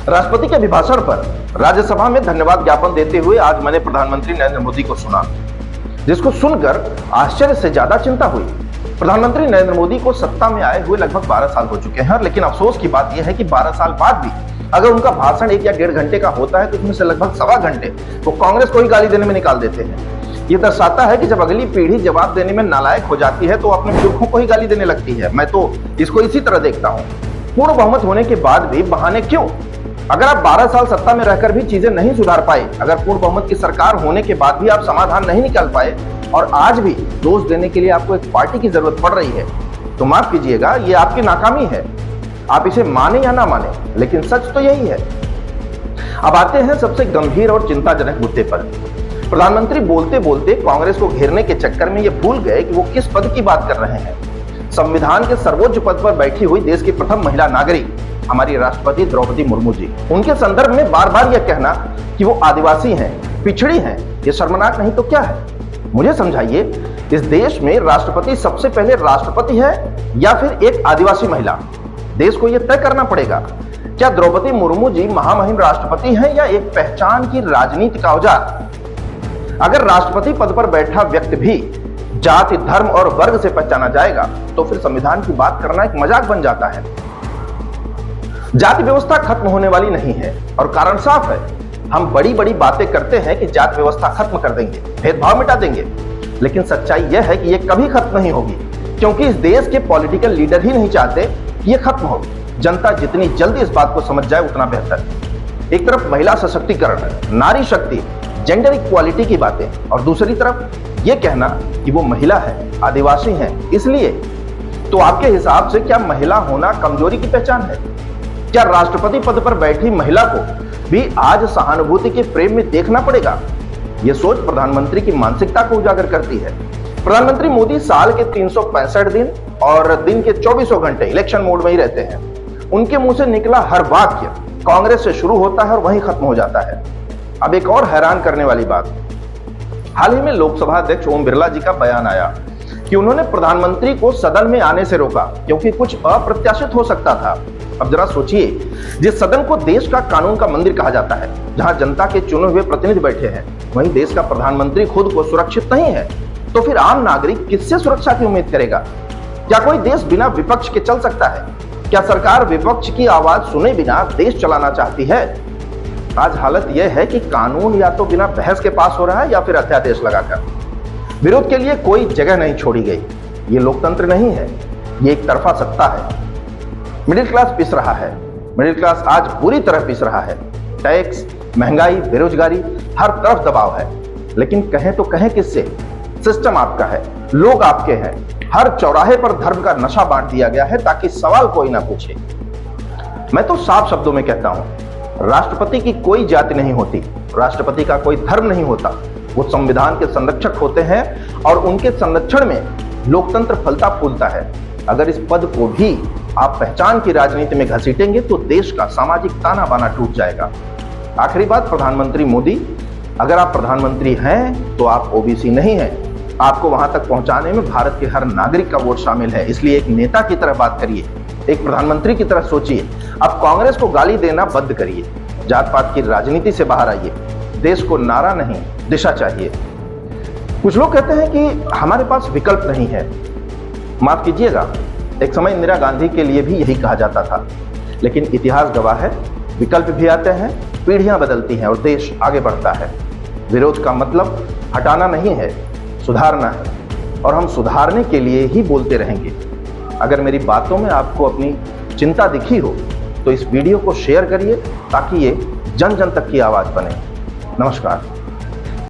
राष्ट्रपति के अभिभाषण पर राज्यसभा में धन्यवाद ज्ञापन देते हुए आज मैंने प्रधानमंत्री नरेंद्र मोदी को सुना, जिसको सुनकर आश्चर्य से ज्यादा चिंता हुई। प्रधानमंत्री नरेंद्र मोदी को सत्ता में आए हुए लगभग 12 साल हो चुके हैं, लेकिन अफसोस की बात यह है कि 12 साल बाद भी अगर उनका भाषण 1 या 1.5 घंटे का होता है तो उसमें से लगभग सवा घंटे वो कांग्रेस को ही गाली देने में निकाल देते हैं। ये दर्शाता है कि जब अगली पीढ़ी जवाब देने में नालायक हो जाती है तो अपने बुजुर्गों को ही गाली देने लगती है। मैं तो इसको इसी तरह देखता हूँ। पूर्ण बहुमत होने के बाद भी बहाने क्यों? अगर आप 12 साल सत्ता में रहकर भी चीजें नहीं सुधार पाए, अगर पूर्ण बहुमत की सरकार होने के बाद भी आप समाधान नहीं निकाल पाए और आज भी दोष देने के लिए आपको एक पार्टी की जरूरत पड़ रही है, तो माफ कीजिएगा, ये आपकी नाकामी है। आप इसे माने या ना माने, लेकिन सच तो यही है। अब आते हैं सबसे गंभीर और चिंताजनक मुद्दे पर। प्रधानमंत्री बोलते बोलते कांग्रेस को घेरने के चक्कर में ये भूल गए कि वो किस पद की बात कर रहे हैं। संविधान के सर्वोच्च पद पर बैठी हुई देश की प्रथम महिला नागरिक हमारी राष्ट्रपति द्रौपदी मुर्मू जी। उनके संदर्भ में बार बार यह कहना कि वो आदिवासी हैं, पिछड़ी हैं, ये शर्मनाक नहीं तो क्या है? मुझे समझाइए, इस देश में राष्ट्रपति सबसे पहले राष्ट्रपति है या फिर एक आदिवासी महिला? देश को यह तय करना पड़ेगा। क्या द्रौपदी मुर्मू जी महामहिम राष्ट्रपति हैं या एक पहचान की राजनीति का औजार? अगर राष्ट्रपति पद पर बैठा व्यक्ति भी जाति, धर्म और वर्ग से पहचाना जाएगा तो फिर संविधान की बात करना एक मजाक बन जाता है। जाति व्यवस्था खत्म होने वाली नहीं है और कारण साफ है। हम बड़ी बड़ी बातें करते हैं कि जाति व्यवस्था खत्म कर देंगे, भेदभाव मिटा देंगे, लेकिन सच्चाई यह है कि यह कभी खत्म नहीं होगी, क्योंकि इस देश के पॉलिटिकल लीडर ही नहीं चाहते कि यह खत्म हो। जनता जितनी जल्दी इस बात को समझ जाए उतना बेहतर। एक तरफ महिला सशक्तिकरण, नारी शक्ति, जेंडर इक्वालिटी की बातें, और दूसरी तरफ यह कहना कि वो महिला है, आदिवासी है, इसलिए। तो आपके हिसाब से क्या महिला होना कमजोरी की पहचान है? क्या राष्ट्रपति पद पर बैठी महिला को भी आज सहानुभूति के प्रेम में देखना पड़ेगा? यह सोच प्रधानमंत्री की मानसिकता को उजागर करती है। प्रधानमंत्री मोदी साल के 365 दिन और दिन के 24 घंटे इलेक्शन मोड में ही रहते हैं। उनके मुंह से निकला हर वाक्य कांग्रेस से शुरू होता है और वहीं खत्म हो जाता है। अब एक और हैरान करने वाली बात, हाल ही में लोकसभा अध्यक्ष ओम बिरला जी का बयान आया कि उन्होंने प्रधानमंत्री को सदन में आने से रोका क्योंकि कुछ अप्रत्याशित हो सकता था। अब जरा सोचिए, जिस सदन को देश का कानून का मंदिर कहा जाता है, जहां जनता के चुने हुए प्रतिनिधि बैठे हैं, वहीं देश का प्रधानमंत्री खुद को सुरक्षित नहीं है, तो फिर आम नागरिक किससे सुरक्षा की उम्मीद करेगा? क्या कोई देश बिना विपक्ष के चल सकता है? क्या सरकार विपक्ष की आवाज सुने बिना देश चलाना चाहती है? आज हालत यह है कि कानून या तो बिना बहस के पास हो रहा है या फिर अध्यादेश लगाकर। विरोध के लिए कोई जगह नहीं छोड़ी गई। ये लोकतंत्र नहीं है, ये एक तरफा सत्ता है। मिडिल क्लास पिस रहा है। मिडिल क्लास आज बुरी तरह पिस रहा है। टैक्स, महंगाई, बेरोजगारी, हर तरफ दबाव है। लेकिन कहें तो कहें किससे? सिस्टम आपका है, लोग आपके हैं। हर चौराहे पर धर्म का नशा बांट दिया गया है ताकि सवाल कोई ना पूछे। मैं तो साफ शब्दों में कहता हूं, राष्ट्रपति की कोई जाति नहीं होती, राष्ट्रपति का कोई धर्म नहीं होता। वो संविधान के संरक्षक होते हैं और उनके संरक्षण में लोकतंत्र फलता फूलता है। अगर इस पद को भी आप पहचान की राजनीति में घसीटेंगे तो देश का सामाजिक ताना बाना टूट जाएगा। आखिरी बात, प्रधानमंत्री मोदी, अगर आप प्रधानमंत्री हैं तो आप ओबीसी नहीं हैं। आपको वहां तक पहुंचाने में भारत के हर नागरिक का वोट शामिल है। इसलिए एक नेता की तरह बात करिए, एक प्रधानमंत्री की तरह सोचिए। अब कांग्रेस को गाली देना बंद करिए, जात पात की राजनीति से बाहर आइए। देश को नारा नहीं, दिशा चाहिए। कुछ लोग कहते हैं कि हमारे पास विकल्प नहीं है। माफ कीजिएगा, एक समय इंदिरा गांधी के लिए भी यही कहा जाता था, लेकिन इतिहास गवाह है, विकल्प भी आते हैं, पीढ़ियां बदलती हैं और देश आगे बढ़ता है। विरोध का मतलब हटाना नहीं है, सुधारना है, और हम सुधारने के लिए ही बोलते रहेंगे। अगर मेरी बातों में आपको अपनी चिंता दिखी हो तो इस वीडियो को शेयर करिए ताकि ये जन जन तक की आवाज बने। नमस्कार।